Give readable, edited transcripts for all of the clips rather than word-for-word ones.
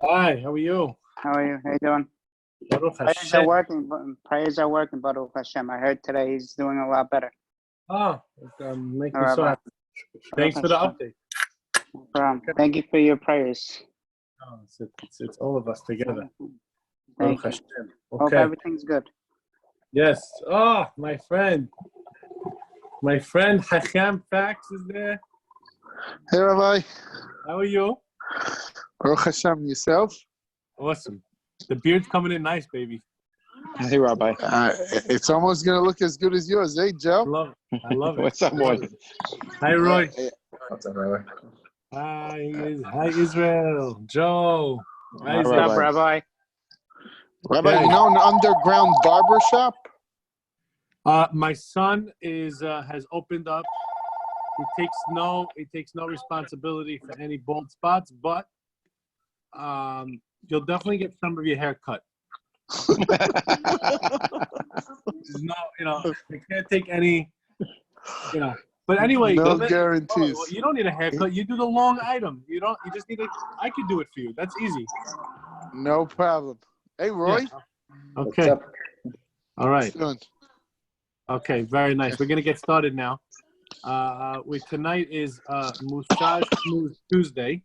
Hi, how are you? How are you? How you doing? Baruch Prayers are Hashem. working. Prayers are working, Baruch Hashem. I heard today he's doing a lot better. Oh, make me so Rabbi. happy. Thanks for the Hashem. update. No problem. Thank you for your prayers. Oh, it's all of us together. Thank Baruch you. Hashem. Hope Okay. everything's good. Yes. Oh, my friend. My friend Hacham Fax is there. Hey, Rabbi. How are you? Baruch Hashem, yourself? Awesome. The beard's coming in nice, baby. Hey, Rabbi. It's almost going to look as good as yours, eh, I Joe? love it. I love it. What's up, boy? Hi, Roy. What's up, Rabbi? Hi, Israel. Joe. Hi, What's Isaac. up, Rabbi? Rabbi, Okay. you know an underground barber shop? My son has opened up. He takes no responsibility for any bald spots, but you'll definitely get some of your hair cut. There's no, you can't take any, But anyway, No guarantees. you don't need a haircut. You do the long item. You just need I could do it for you. That's easy. No problem. Hey, Roy. Yeah. Okay. What's up? All right. Doing? Okay. Very nice. We're gonna get started now. Tonight is Musar Tuesday.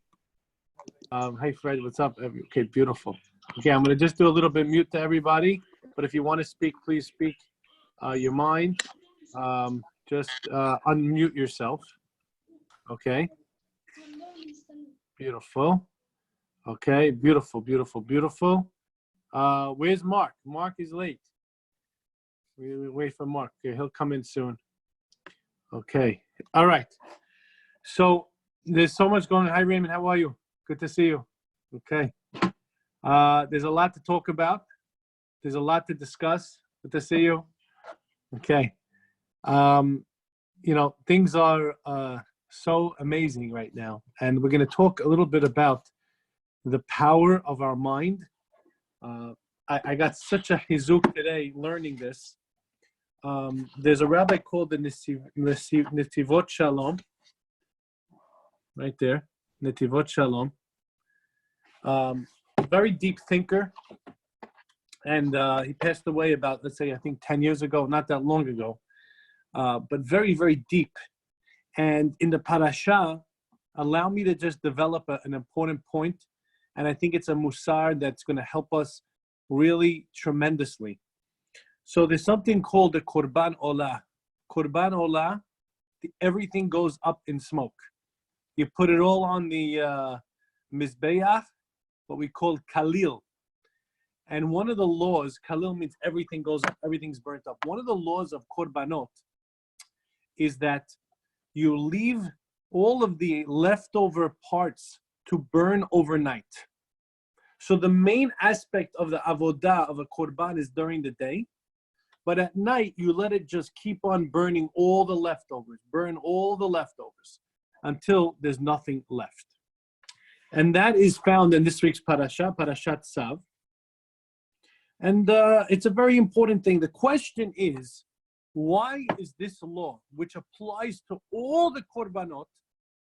Hey Fred, what's up? Okay, beautiful. Okay, I'm gonna just do a little bit mute to everybody. But if you want to speak, please speak your mind. Just unmute yourself. Okay. Beautiful. Okay, beautiful, beautiful, beautiful. Where's Mark? Mark is late. We wait for Mark. Okay, he'll come in soon. Okay. All right. So there's so much going on. Hi, Raymond. How are you? Good to see you. Okay. There's a lot to talk about. There's a lot to discuss. Good to see you. Okay. Things are so amazing right now. And we're going to talk a little bit about the power of our mind. I got such a hizuk today learning this. There's a rabbi called the Netivot Shalom. Right there. Netivot Shalom. Very deep thinker. And he passed away about, let's say, I think 10 years ago, not that long ago. But very, very deep. And in the parasha, allow me to just develop an important point. And I think it's a musar that's going to help us really tremendously. So there's something called the Korban Olah. Korban Olah, everything goes up in smoke. You put it all on the Mizbeach, what we call Kalil. And one of the laws, Kalil means everything goes up, everything's burnt up. One of the laws of Korbanot is that you leave all of the leftover parts to burn overnight. So the main aspect of the avodah of a Korban is during the day. But at night, you let it just keep on burning all the leftovers. Burn all the leftovers until there's nothing left. And that is found in this week's parasha, Parashat Tzav. And it's a very important thing. The question is, why is this law, which applies to all the korbanot,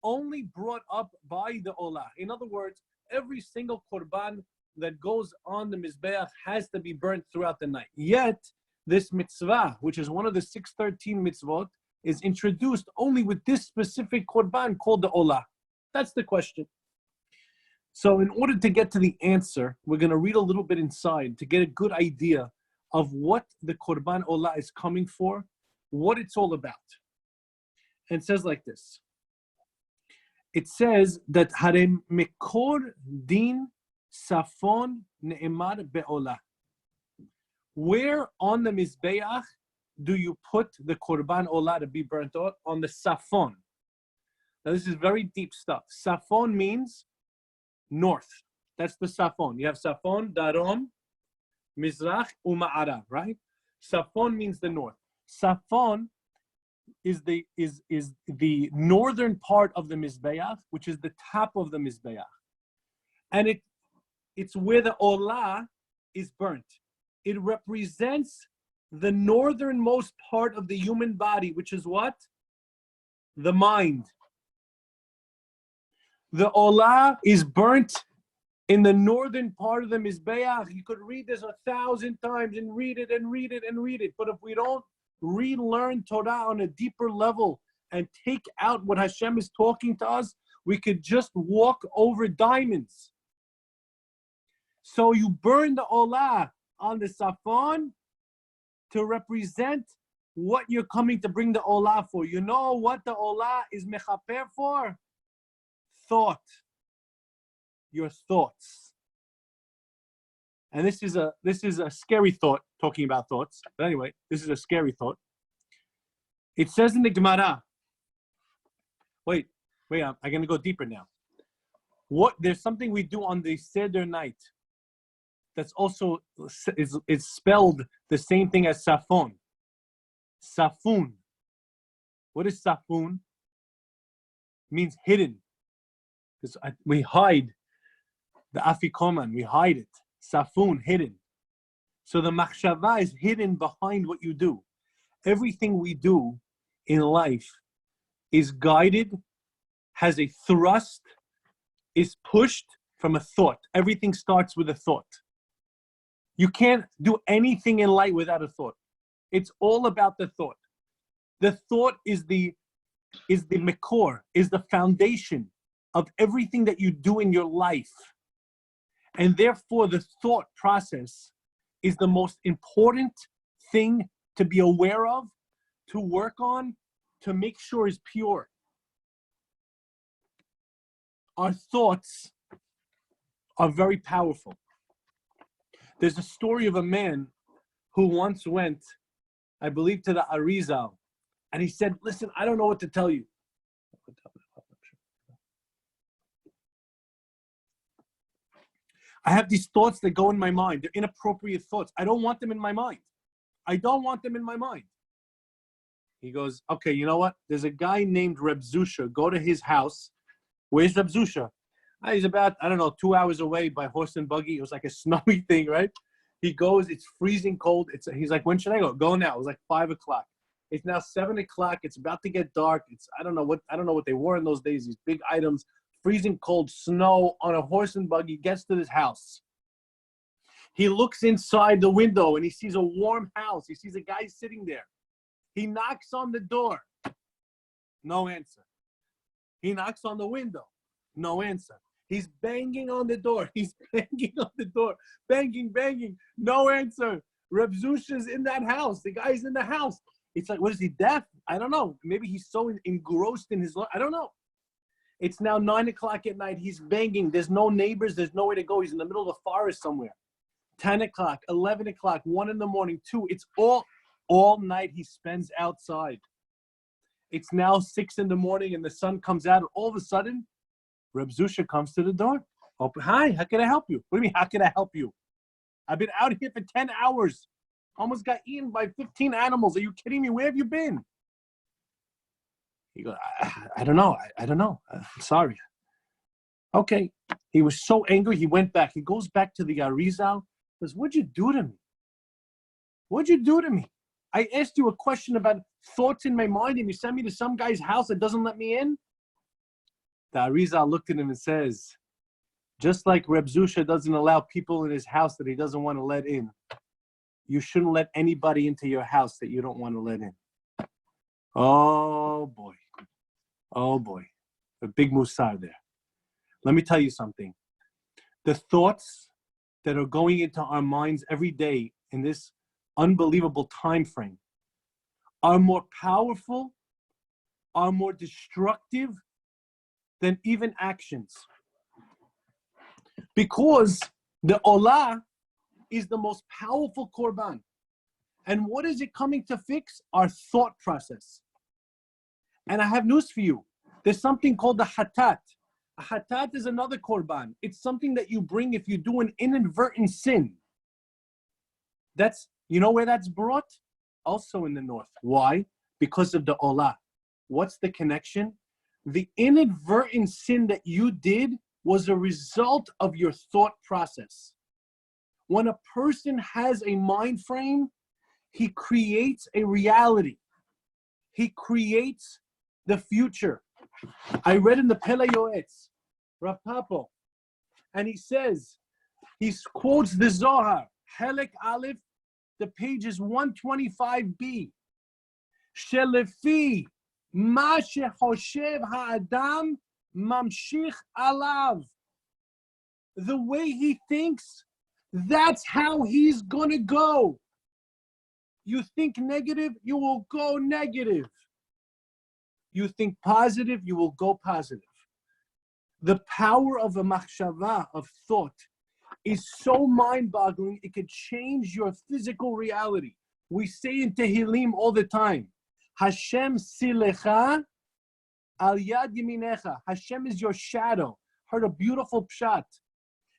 only brought up by the olah? In other words, every single korban that goes on the mizbeach has to be burnt throughout the night. Yet, this mitzvah, which is one of the 613 mitzvot, is introduced only with this specific korban called the olah. That's the question. So in order to get to the answer, we're going to read a little bit inside to get a good idea of what the korban olah is coming for, what it's all about. And it says like this. It says that harem mekor din safon ne'emar be'olah. Where on the Mizbeach do you put the Korban Olah to be burnt out? On the Safon. Now this is very deep stuff. Safon means north. That's the Safon. You have Safon, Darom, Mizrach, Uma'ara, right? Safon means the north. Safon is the northern part of the Mizbeach, which is the top of the Mizbeach. And it's where the Olah is burnt. It represents the northernmost part of the human body, which is what? The mind. The olah is burnt In the northern part of the Mizbeach, you could read this 1,000 times and read it and read it and read it. But if we don't relearn Torah on a deeper level and take out what Hashem is talking to us, we could just walk over diamonds. So you burn the olah on the safon to represent what you're coming to bring the olah for. You know what the olah is mechaper for? Thought. Your thoughts. And this is a scary thought, talking about thoughts. But anyway, this is a scary thought. It says in the Gemara, wait, I'm going to go deeper now. There's something we do on the Seder night that's also is spelled the same thing as safon. Safun. What is safun? It means hidden. We hide the afikoman, we hide it. Safun, hidden. So the machshava is hidden behind what you do. Everything we do in life is guided, has a thrust, is pushed from a thought. Everything starts with a thought. You can't do anything in life without a thought. It's all about the thought. The thought is the makor, is the foundation of everything that you do in your life. And therefore, the thought process is the most important thing to be aware of, to work on, to make sure is pure. Our thoughts are very powerful. There's a story of a man who once went, I believe, to the Arizal, and he said, listen, I don't know what to tell you. I have these thoughts that go in my mind. They're inappropriate thoughts. I don't want them in my mind. I don't want them in my mind. He goes, okay, you know what? There's a guy named Reb Zusha. Go to his house. Where's Reb Zusha? He's about, 2 hours away by horse and buggy. It was like a snowy thing, right? He goes, it's freezing cold. He's like, when should I go? Go now. It was like 5 o'clock. It's now 7 o'clock. It's about to get dark. I don't know what they wore in those days, these big items. Freezing cold, snow, on a horse and buggy, gets to this house. He looks inside the window and he sees a warm house. He sees a guy sitting there. He knocks on the door. No answer. He knocks on the window. No answer. He's banging on the door. He's banging on the door. Banging, banging. No answer. Reb Zusha's in that house. The guy's in the house. It's like, what is he, deaf? I don't know. Maybe he's so engrossed in his life. I don't know. It's now 9 o'clock at night. He's banging. There's no neighbors. There's nowhere to go. He's in the middle of the forest somewhere. 10 o'clock, 11 o'clock, 1 in the morning, 2. It's all night he spends outside. It's now 6 in the morning and the sun comes out. And all of a sudden, Reb Zusha comes to the door. Oh, hi, how can I help you? What do you mean, how can I help you? I've been out here for 10 hours. Almost got eaten by 15 animals. Are you kidding me? Where have you been? He goes, I don't know. I don't know. I'm sorry. Okay. He was so angry, he went back. He goes back to the Arizal. He goes, what'd you do to me? What'd you do to me? I asked you a question about thoughts in my mind, and you sent me to some guy's house that doesn't let me in? The Arizal looked at him and says, just like Reb Zusha doesn't allow people in his house that he doesn't want to let in, you shouldn't let anybody into your house that you don't want to let in. Oh, boy. Oh, boy. A big Musar there. Let me tell you something. The thoughts that are going into our minds every day in this unbelievable time frame are more powerful, are more destructive than even actions. Because the olah is the most powerful korban. And what is it coming to fix? Our thought process. And I have news for you. There's something called the hatat. A hatat is another korban. It's something that you bring if you do an inadvertent sin. You know where that's brought? Also in the north. Why? Because of the olah. What's the connection? The inadvertent sin that you did was a result of your thought process. When a person has a mind frame, he creates a reality. He creates the future. I read in the Pele Yoetz, Rav Papo, And he says, he quotes the Zohar, Helek Aleph, the page is 125b. Shelefi ma shechoshev ha'adam mamshich alav. The way he thinks, that's how he's gonna go. You think negative, you will go negative. You think positive, you will go positive. The power of a machshava, of thought, is so mind-boggling, it could change your physical reality. We say in Tehillim all the time, Hashem silecha al yad yaminecha. Hashem is your shadow. Heard a beautiful pshat.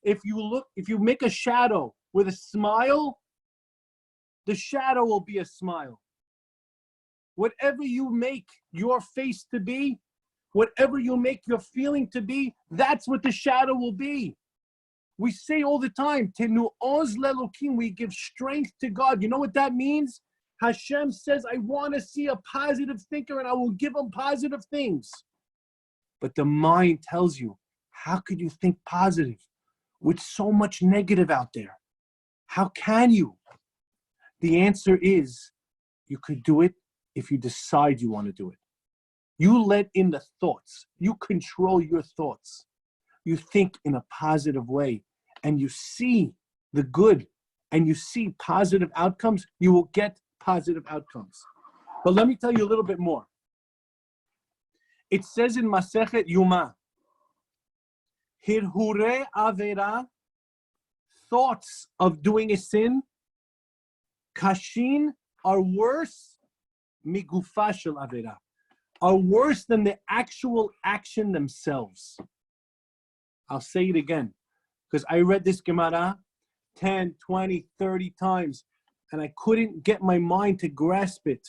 If you make a shadow with a smile, the shadow will be a smile. Whatever you make your face to be, whatever you make your feeling to be, that's what the shadow will be. We say all the time, Tenu oz lelokim, we give strength to God. You know what that means? Hashem says, I want to see a positive thinker and I will give him positive things. But the mind tells you, how could you think positive with so much negative out there? How can you? The answer is, you could do it if you decide you want to do it. You let in the thoughts. You control your thoughts. You think in a positive way and you see the good and you see positive outcomes, you will get positive outcomes. But let me tell you a little bit more. It says in Masechet Yuma, Hirhure Avera, thoughts of doing a sin, Kashin, are worse, Migufa shel Avera, are worse than the actual action themselves. I'll say it again, because I read this Gemara 10, 20, 30 times, and I couldn't get my mind to grasp it.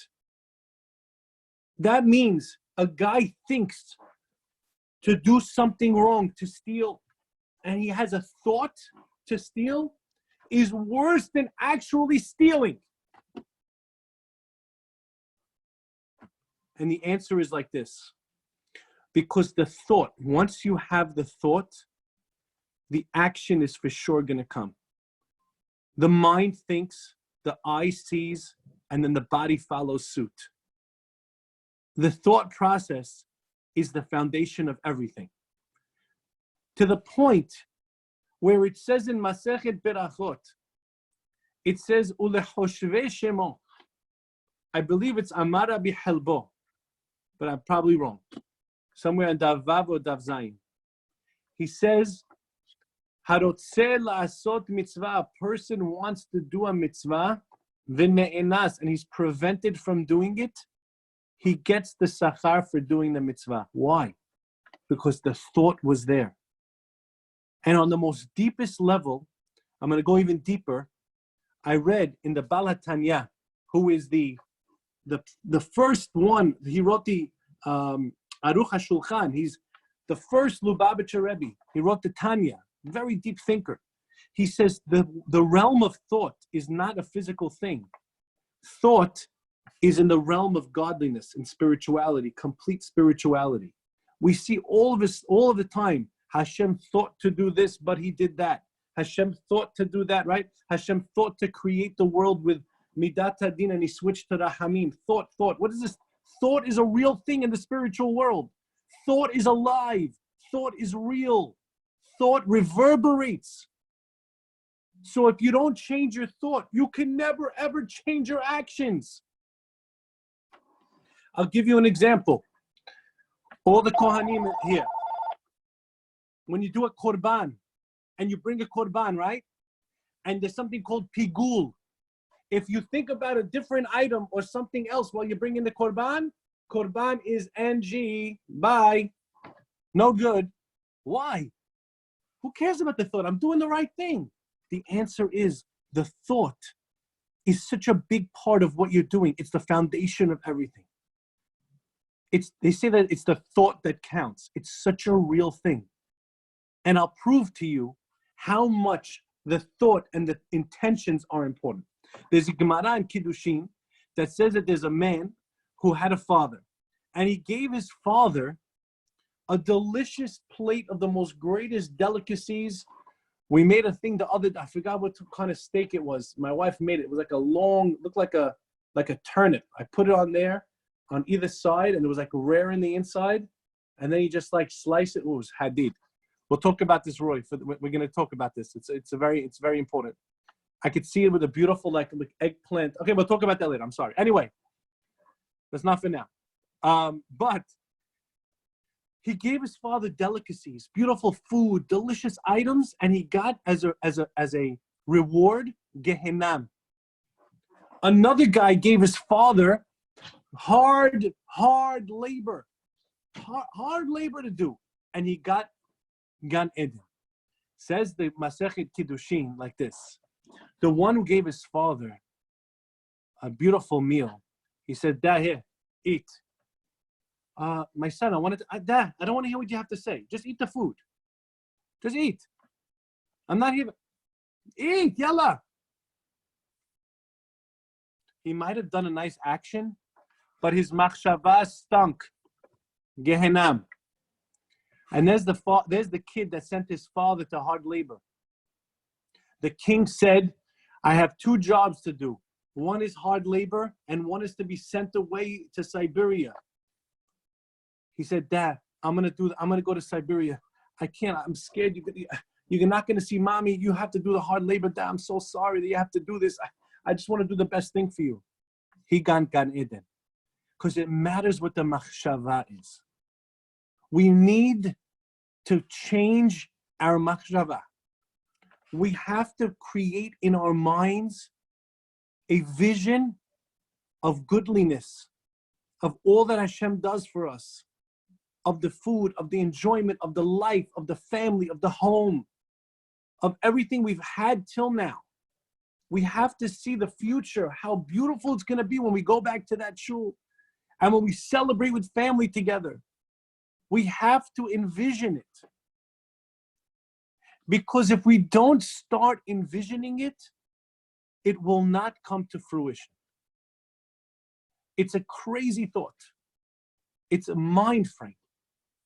That means a guy thinks to do something wrong, to steal, and he has a thought to steal, is worse than actually stealing. And the answer is like this. Because the thought, once you have the thought, the action is for sure going to come. The mind thinks, the eye sees, and then the body follows suit. The thought process is the foundation of everything. To the point where it says in Masechet Berachot, it says, Ulechoshve Shemo. I believe it's Amar Rabbi Helbo, but I'm probably wrong. Somewhere in Dav Vav or Dav Zayin. He says, Harotzeh la'asot mitzvah, a person wants to do a mitzvah, v'ne'enas, and he's prevented from doing it, he gets the sachar for doing the mitzvah. Why? Because the thought was there. And on the most deepest level, I'm going to go even deeper. I read in the Baal HaTanya, who is the first one, he wrote the Aruch HaShulchan. He's the first Lubavitcher Rebbe. He wrote the Tanya, very deep thinker. He says the realm of thought is not a physical thing. Thought is in the realm of godliness and spirituality, complete spirituality. We see all of the time, Hashem thought to do this, but he did that. Hashem thought to do that, right? Hashem thought to create the world with Midat Hadin, and he switched to Rahamim. Thought. What is this? Thought is a real thing in the spiritual world. Thought is alive. Thought is real. Thought reverberates. So if you don't change your thought, you can never, ever change your actions. I'll give you an example. All the Kohanim here. When you do a korban, and you bring a korban, right? And there's something called pigul. If you think about a different item or something else while you bring in the korban is NG, bye, no good. Why? Who cares about the thought? I'm doing the right thing. The answer is the thought is such a big part of what you're doing. It's the foundation of everything. They say that it's the thought that counts. It's such a real thing. And I'll prove to you how much the thought and the intentions are important. There's a Gemara in Kiddushin that says that there's a man who had a father, and he gave his father a delicious plate of the most greatest delicacies We made a thing I forgot what kind of steak it was. My wife made it. It was like a long, looked like a turnip. I put it on there on either side, and it was like rare in the inside. And then you just like slice it. Ooh, it was hadid. We'll talk about this, Roy. We're going to talk about this. It's very important. I could see it with a beautiful like eggplant. Okay, we'll talk about that later. I'm sorry. Anyway, that's not for now. But he gave his father delicacies, beautiful food, delicious items, and he got as a reward Gehenna. Another guy gave his father hard labor to do, and he got Gan Eden. Says the Masechet Kiddushin like this: the one who gave his father a beautiful meal, he said, "Dad, here, eat." My son, Dad, I don't want to hear what you have to say. Just eat the food. Just eat. I'm not here. Eat, yalla. He might have done a nice action, but his machshava stunk. Gehenna. And there's the kid that sent his father to hard labor. The king said, I have 2 jobs to do. One is hard labor, and one is to be sent away to Siberia. He said, Dad, I'm gonna go to Siberia. I can't. I'm scared. You're not gonna see mommy. You have to do the hard labor. Dad, I'm so sorry that you have to do this. I just want to do the best thing for you. He Gan Eden, because it matters what the machshava is. We need to change our machshava. We have to create in our minds a vision of goodliness, of all that Hashem does for us, of the food, of the enjoyment, of the life, of the family, of the home, of everything we've had till now. We have to see the future, how beautiful it's going to be when we go back to that shul and when we celebrate with family together. We have to envision it. Because if we don't start envisioning it, it will not come to fruition. It's a crazy thought. It's a mind frame.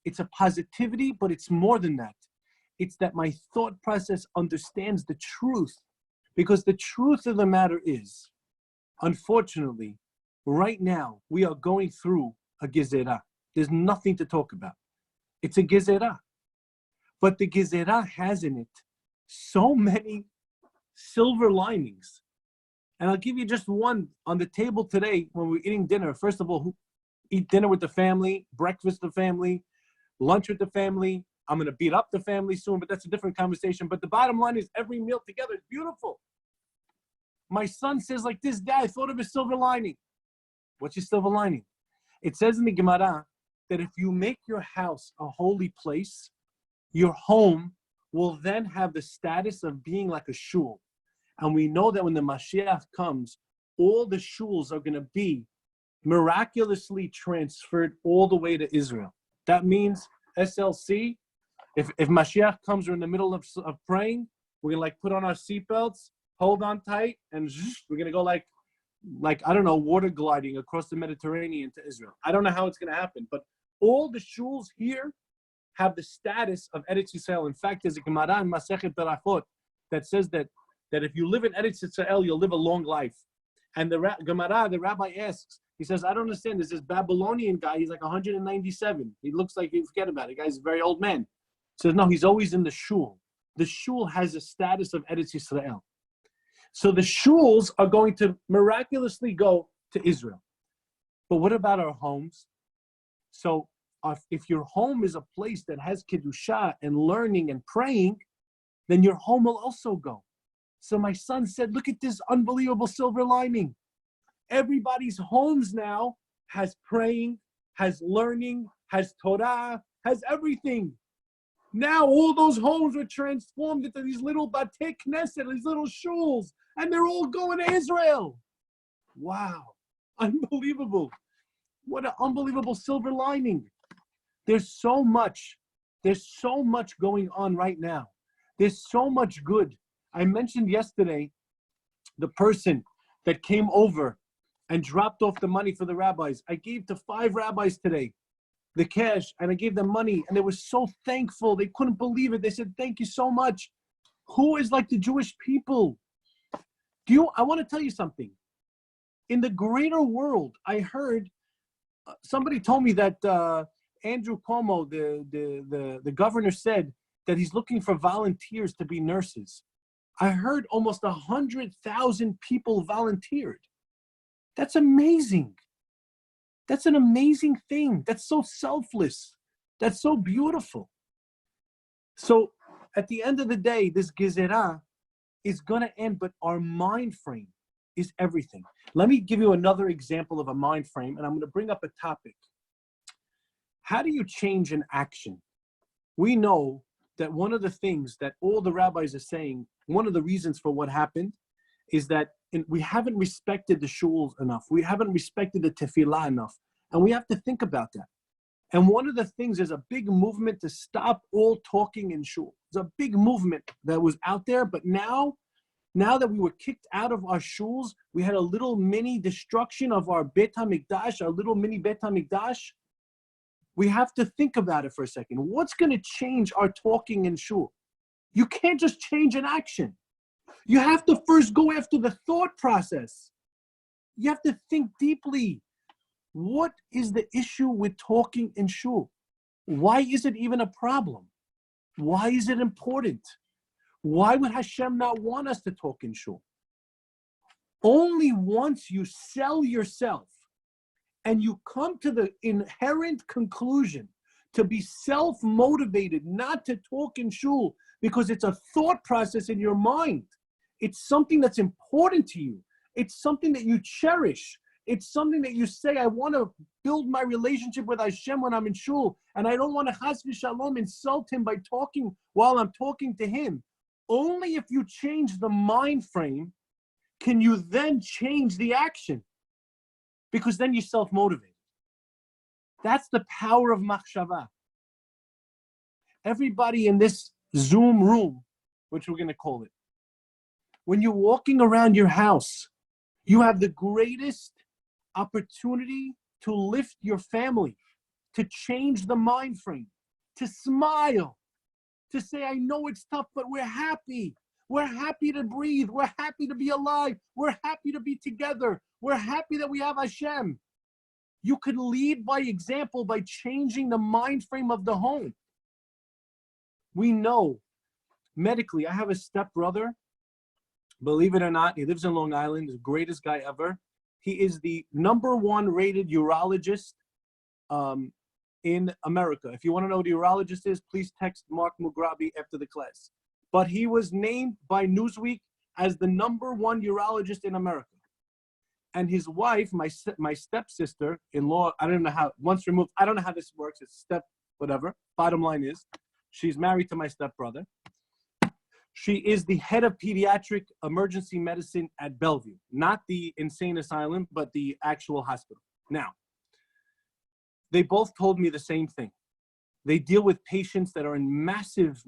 It's a positivity, but it's more than that. It's that my thought process understands the truth. Because the truth of the matter is, unfortunately, right now, we are going through a gezerah. There's nothing to talk about. It's a gezerah. But the gezerah has in it so many silver linings. And I'll give you just one on the table today when we're eating dinner. First of all, eat dinner with the family, breakfast with the family, lunch with the family. I'm going to beat up the family soon, but that's a different conversation. But the bottom line is every meal together is beautiful. My son says like this, Dad, I thought of a silver lining. What's your silver lining? It says in the Gemara that if you make your house a holy place, your home will then have the status of being like a shul. And we know that when the Mashiach comes, all the shuls are going to be miraculously transferred all the way to Israel. That means SLC, if Mashiach comes, we're in the middle of praying, we're going to put on our seatbelts, hold on tight, and we're going to go like, I don't know, water gliding across the Mediterranean to Israel. I don't know how it's going to happen, but all the shuls here have the status of Eretz Yisrael. In fact, there's a Gemara in Masechet Berachot that says that if you live in Eretz Yisrael, you'll live a long life. And the Gemara, the rabbi asks, he says, I don't understand. There's this Babylonian guy. He's like 197. He looks like, you forget about it. The guy's a very old man. He says, no, he's always in the shul. The shul has a status of Eretz Yisrael. So the shuls are going to miraculously go to Israel. But what about our homes? So if your home is a place that has Kedusha and learning and praying, then your home will also go. So my son said, look at this unbelievable silver lining. Everybody's homes now has praying, has learning, has Torah, has everything. Now all those homes were transformed into these little batei knesset, these little shuls, and they're all going to Israel. Wow, unbelievable. What an unbelievable silver lining. There's so much going on right now. There's so much good. I mentioned yesterday the person that came over and dropped off the money for the rabbis. I gave to 5 rabbis today the cash, and I gave them money, and they were so thankful. They couldn't believe it. They said, thank you so much. Who is like the Jewish people? I want to tell you something. In the greater world, I heard somebody told me that Andrew Cuomo, the governor, said that he's looking for volunteers to be nurses. I heard almost 100,000 people volunteered. That's amazing. That's an amazing thing. That's so selfless. That's so beautiful. So at the end of the day, this gezerah is going to end, but our mind frame is everything. Let me give you another example of a mind frame, and I'm going to bring up a topic. How do you change an action? We know that one of the things that all the rabbis are saying, one of the reasons for what happened is that we haven't respected the shuls enough. We haven't respected the tefillah enough. And we have to think about that. And one of the things is a big movement to stop all talking in shul. It's a big movement that was out there, but now that we were kicked out of our shuls, we had a little mini destruction of our Beit HaMikdash, our little mini Beit HaMikdash. We have to think about it for a second. What's going to change our talking in shul? You can't just change an action. You have to first go after the thought process. You have to think deeply. What is the issue with talking in shul? Why is it even a problem? Why is it important? Why would Hashem not want us to talk in shul? Only once you sell yourself and you come to the inherent conclusion to be self-motivated, not to talk in shul, because it's a thought process in your mind. It's something that's important to you. It's something that you cherish. It's something that you say, I want to build my relationship with Hashem when I'm in shul, and I don't want to chas v'shalom insult him by talking while I'm talking to him. Only if you change the mind frame can you then change the action, because then you're self-motivated. That's the power of machshava. Everybody in this Zoom room, which we're going to call it, when you're walking around your house, you have the greatest opportunity to lift your family, to change the mind frame, to smile, to say, I know it's tough, but we're happy. We're happy to breathe. We're happy to be alive. We're happy to be together. We're happy that we have Hashem. You can lead by example by changing the mind frame of the home. We know medically, I have a stepbrother. Believe it or not, he lives in Long Island, the greatest guy ever. He is the #1 rated urologist in America. If you want to know what a urologist is, please text Mark Mugrabi after the class. But he was named by Newsweek as the #1 urologist in America. And his wife, my stepsister-in-law, I don't know how, once removed, I don't know how this works. It's step whatever. Bottom line is, she's married to my stepbrother. She is the head of pediatric emergency medicine at Bellevue, not the insane asylum, but the actual hospital. Now, they both told me the same thing. They deal with patients that are in massive,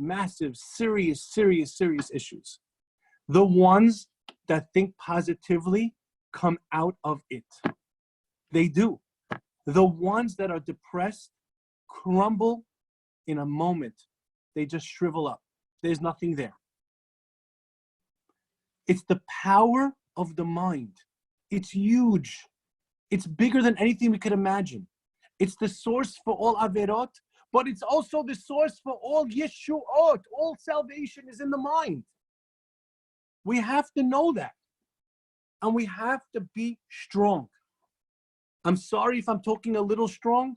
serious issues. The ones that think positively come out of it. They do. The ones that are depressed crumble in a moment. They just shrivel up. There's nothing there. It's the power of the mind. It's huge. It's bigger than anything we could imagine. It's the source for all averot, but it's also the source for all yeshuot. All salvation is in the mind. We have to know that. And we have to be strong. I'm sorry if I'm talking a little strong,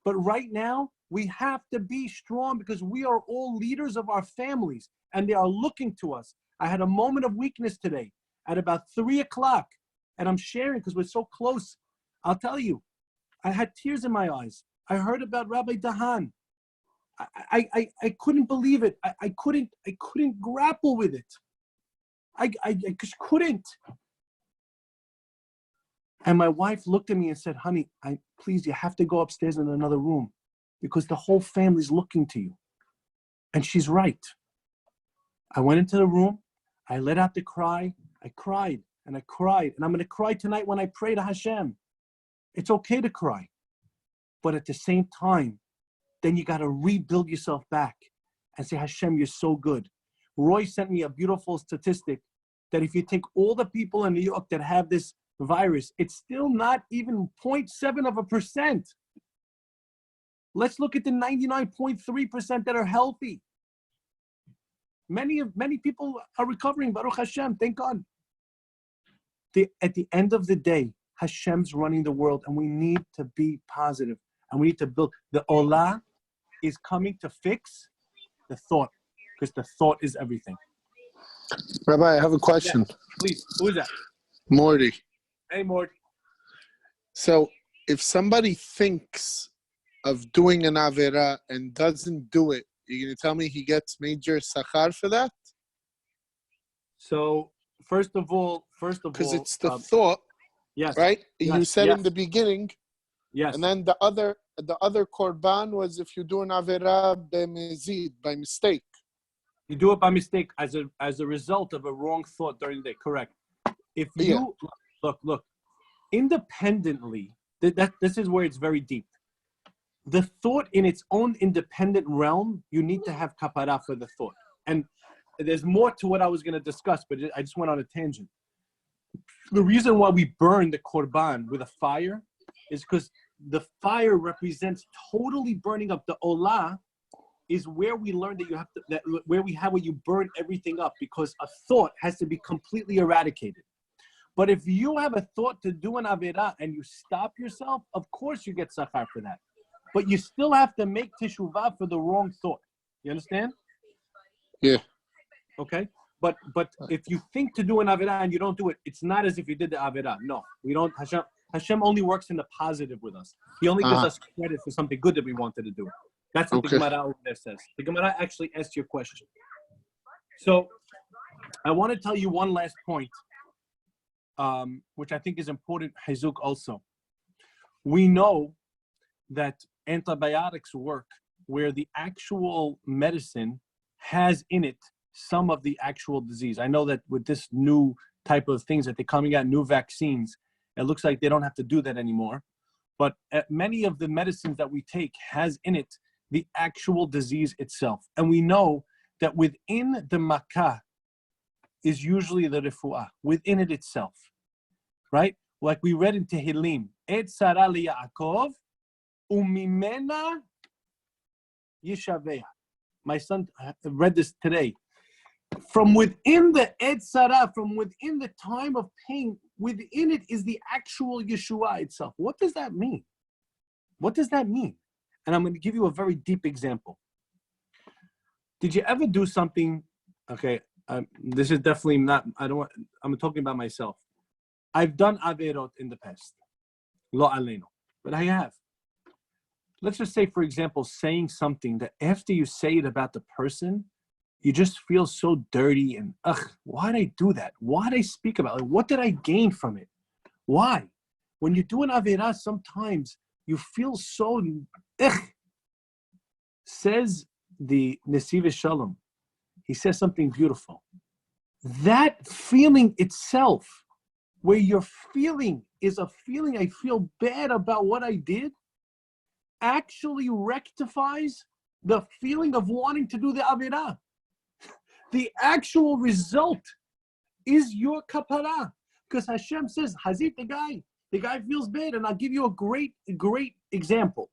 but right now we have to be strong because we are all leaders of our families and they are looking to us. I had a moment of weakness today at about 3 o'clock, and I'm sharing because we're so close. I'll tell you, I had tears in my eyes. I heard about Rabbi Dahan. I couldn't believe it. I couldn't grapple with it. I just couldn't. And my wife looked at me and said, honey, please, you have to go upstairs in another room because the whole family's looking to you. And she's right. I went into the room. I let out the cry. I cried and I cried. And I'm going to cry tonight when I pray to Hashem. It's okay to cry. But at the same time, then you got to rebuild yourself back and say, Hashem, you're so good. Roy sent me a beautiful statistic that if you take all the people in New York that have this virus, it's still not even 0.7%. Let's look at the 99.3% that are healthy. Many people are recovering, Baruch Hashem, thank God. At the end of the day, Hashem's running the world, and we need to be positive, and we need to build. The Olah is coming to fix the thought, because the thought is everything. Rabbi, I have a question. Yeah, please, who is that? Morty. Hey, Mort. So if somebody thinks of doing an Avera and doesn't do it, you're going to tell me he gets major sachar for that? So first of all, because it's the thought, yes, right? Yes, you said yes. in the beginning, Yes. and then the other korban was if you do an Avera b'mezid, by mistake. You do it by mistake as a result of a wrong thought during the day. Correct. If you look independently, this is where it's very deep. The thought in its own independent realm, you need to have kapara for the thought. And there's more to what I was going to discuss, but I just went on a tangent. The reason why we burn the korban with a fire is because the fire represents totally burning up. The olah is where we learn that you have to, where you burn everything up, because a thought has to be completely eradicated. But if you have a thought to do an Avera and you stop yourself, of course you get sachar for that. But you still have to make teshuvah for the wrong thought. You understand? Yeah. Okay? But if you think to do an Avera and you don't do it, it's not as if you did the Avera. No, we don't. Hashem only works in the positive with us. He only gives us credit for something good that we wanted to do. That's what the Gemara over there says. The Gemara actually asked your question. So I want to tell you one last point, which I think is important, Hizuk, also. We know that antibiotics work where the actual medicine has in it some of the actual disease. I know that with this new type of things that they're coming out, new vaccines, it looks like they don't have to do that anymore. But many of the medicines that we take has in it the actual disease itself. And we know that within the makkah is usually the refuah, within it itself, right? Like we read in Tehillim, Et Sarah liYaakov, umimena yishaveha. My son read this today. From within the Et Sarah, from within the time of pain, within it is the actual Yeshua itself. What does that mean? What does that mean? And I'm going to give you a very deep example. Did you ever do something? Okay, this is definitely not, I'm talking about myself. I've done averot in the past. Lo aleinu. But I have. Let's just say, for example, saying something that after you say it about the person, you just feel so dirty and, why did I do that? Why did I speak about it? What did I gain from it? Why? When you do an averah, sometimes you feel so, Says the Nesiv Shalom, he says something beautiful. That feeling itself, where your feeling is a feeling, I feel bad about what I did, actually rectifies the feeling of wanting to do the Avirah. The actual result is your kapara. Because Hashem says, Hazit, the guy feels bad. And I'll give you a great example.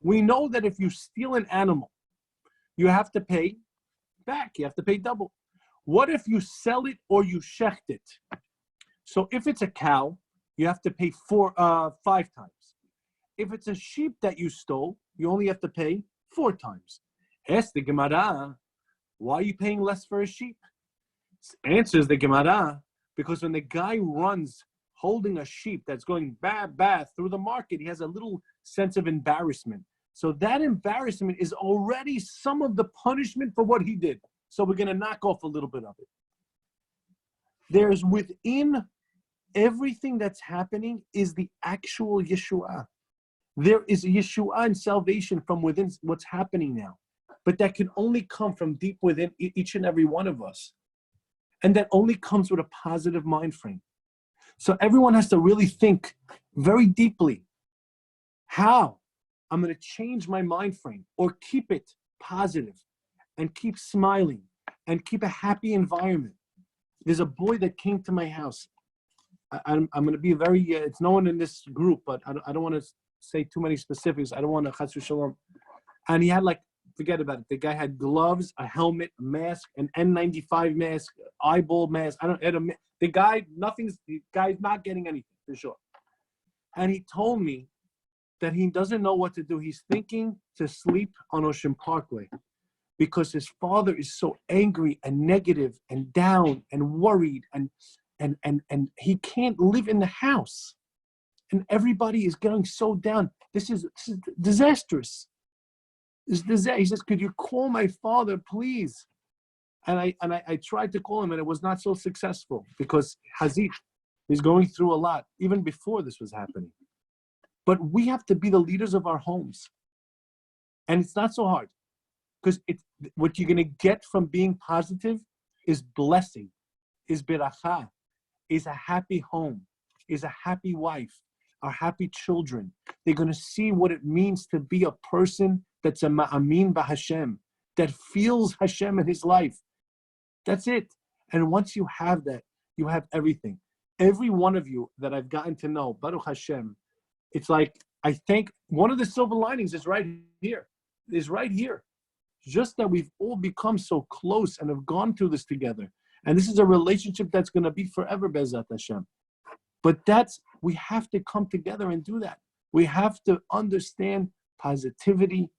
We know that if you steal an animal, you have to pay back. You have to pay double. What if you sell it or you shecht it? So if it's a cow, you have to pay 5 times. If it's a sheep that you stole, you only have to pay 4 times. Ask the Gemara, why are you paying less for a sheep? Answers the Gemara, because when the guy runs holding a sheep that's going bad through the market, he has a little sense of embarrassment. So that embarrassment is already some of the punishment for what he did. So we're going to knock off a little bit of it. There's within everything that's happening is the actual Yeshua. There is a Yeshua and salvation from within what's happening now. But that can only come from deep within each and every one of us. And that only comes with a positive mind frame. So everyone has to really think very deeply. How I'm going to change my mind frame or keep it positive and keep smiling and keep a happy environment. There's a boy that came to my house. I'm going to be very, it's no one in this group, but I don't want to say too many specifics. I don't want to chas v'shalom. And he had forget about it. The guy had gloves, a helmet, a mask, an N95 mask, eyeball mask. The guy's not getting anything for sure. And he told me that he doesn't know what to do. He's thinking to sleep on Ocean Parkway because his father is so angry and negative and down and worried and he can't live in the house. And everybody is getting so down. This is disastrous. He says, could you call my father, please? And I tried to call him, and it was not so successful because Hazit is going through a lot, even before this was happening. But we have to be the leaders of our homes. And it's not so hard because what you're going to get from being positive is blessing, is beracha, is a happy home, is a happy wife, are happy children. They're going to see what it means to be a person that's a ma'amin b'Hashem, that feels Hashem in his life. That's it. And once you have that, you have everything. Every one of you that I've gotten to know, Baruch Hashem, it's like, I think one of the silver linings is right here. Just that we've all become so close and have gone through this together. And this is a relationship that's going to be forever, Be'ezat Hashem. But we have to come together and do that. We have to understand positivity.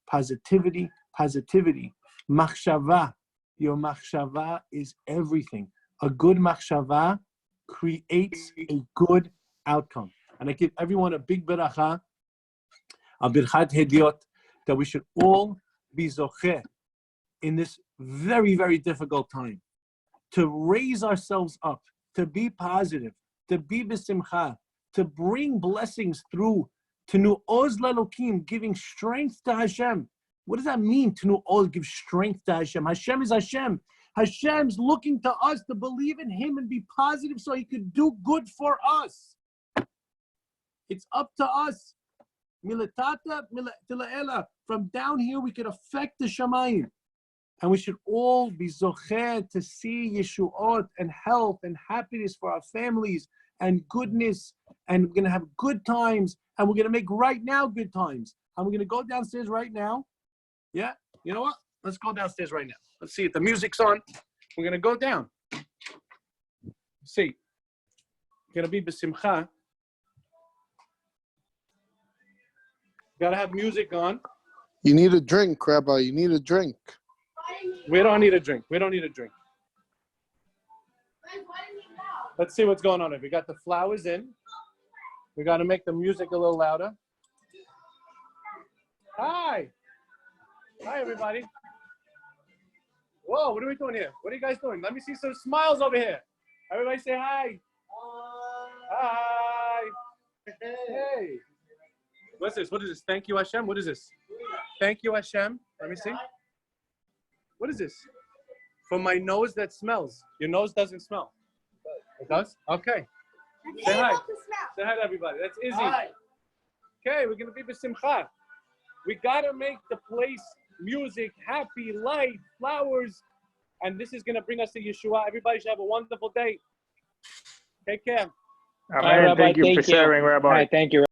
Machshava. Your machshava is everything. A good machshava creates a good outcome. And I give everyone a big beracha, a birchat hediot, that we should all be zocheh in this very, very difficult time, to raise ourselves up, to be positive, to be b'simcha, to bring blessings through, to nu oz l'Elokim, giving strength to Hashem. What does that mean, to nu oz, give strength to Hashem? Hashem is Hashem. Hashem's looking to us to believe in Him and be positive so He could do good for us. It's up to us. Milatata, mila'ela. From down here, we could affect the Shamayim. And we should all be zocher to see Yeshuot and health and happiness for our families and goodness. And we're going to have good times. And we're going to make right now good times. And we're going to go downstairs right now. Yeah? You know what? Let's go downstairs right now. Let's see if the music's on. We're going to go down. See. Going to be b'simcha. Got to have music on. You need a drink, Rabbi. You need a drink. We don't need a drink. Let's see what's going on here. We got the flowers in. We got to make the music a little louder. Hi, everybody. Whoa, what are we doing here? What are you guys doing? Let me see some smiles over here. Everybody say hi. Hi. Hey. What's this? What is this? Thank you, Hashem. What is this? Thank you, Hashem. Let me see. What is this? For my nose that smells. Your nose doesn't smell. It does? Okay. Say hi. Say hi to everybody. That's Izzy. Hi. Okay, we're going to be b'simcha. We got to make the place music, happy, light, flowers. And this is going to bring us to Yeshua. Everybody should have a wonderful day. Take care. Amen. Thank you for sharing, Rabbi. All right, thank you.